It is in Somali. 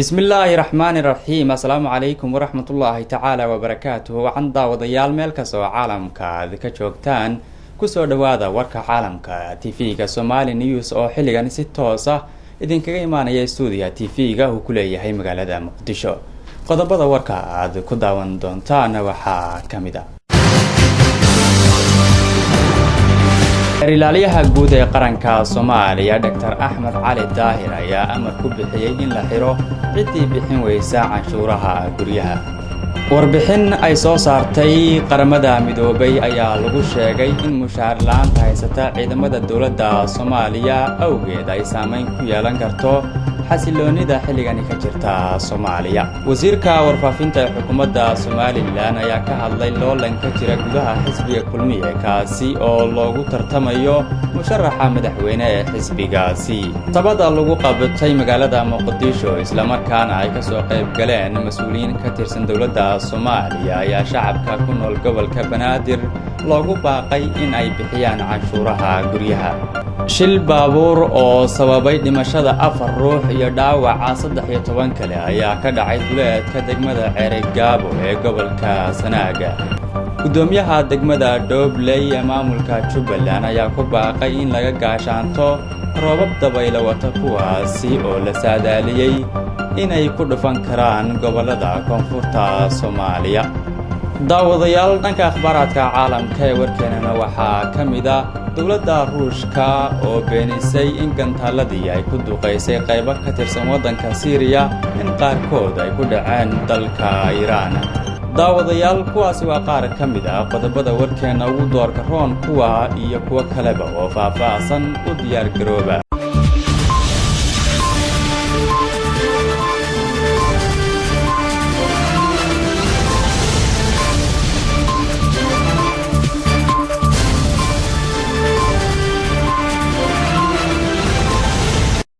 بسم الله الرحمن الرحيم. السلام عليكم ورحمة الله تعالى وبركاته. وعن داوديال مeel kasoo caalamka aad ka joogtaan kusoo dhawaada warka caalamka TV-ga Somali News oo xilligan si toos ah idinkaga imaanaya stuudiga TV-ga uu ku leeyahay magaalada Muqdisho. Qodobada warka aad ku daawan doontaan waxaa kamid ah Ilaaliyaha guud ee qaranka Soomaaliya Dr. Axmed Cali Daahir ayaa amar ku bixiyay in la xiro cidii bixin weysa canshuuraha guryaha. Warbixin ay soo saartay qaramada midoobay ayaa lagu sheegay in mushaar la'aanta haysata ciidamada dawladda Soomaaliya awgeed ay saameyn ku yeelan karto xasiloonida xilligan ka jirta Soomaaliya. Wasiirka warfaafinta xukuumadda Somaliland ayaa ka hadlay loolanka jira gudaha xisbiga kulmiye kaasi oo loogu tartamayo musharaxa madaxweyne ee xisbigaasi. Tabada lagu qabatay magaalada Muqdisho isla markaana ay ka soo qayb galeen mas'uuliyiin ka tirsan dawladda Soomaaliya ayaa shacabka ku nool gobolka Banaadir loogu baaqay in ay bixiyaan canshuuraha guryaha. Shil baabuur oo sababay dhimashada 4 ruux iyo dhaawaca 13 kale ayaa ka dhacay duleedka degmada Ceerigaabo ee gobolka Sanaaga. Gudoomiyaha degmada Doobley ee maamulka Jubbaland ayaa ku baaqay in laga gaashaanto roobab dabaylo wata kuwaasi oo la saadaaliyay inay ku dhufan karaan gobolada koonfurta Soomaaliya. daawadayaal dhanka akhbaaradka caalamka ee warkeenana waxaa kamid ah dawladda Ruushka oo beenisay in gantaaladii ay ku duqeysay qaybo ka tirsan wadanka Syria in qaarkood ay ku dhaceen dalka Iran. daawadayaal kuwaasi waa qaar kamid ah qodobada warkeena ugu doorka roon kuwa iyo kuwa kaleba oo faahfaahsan u diyaar garooba.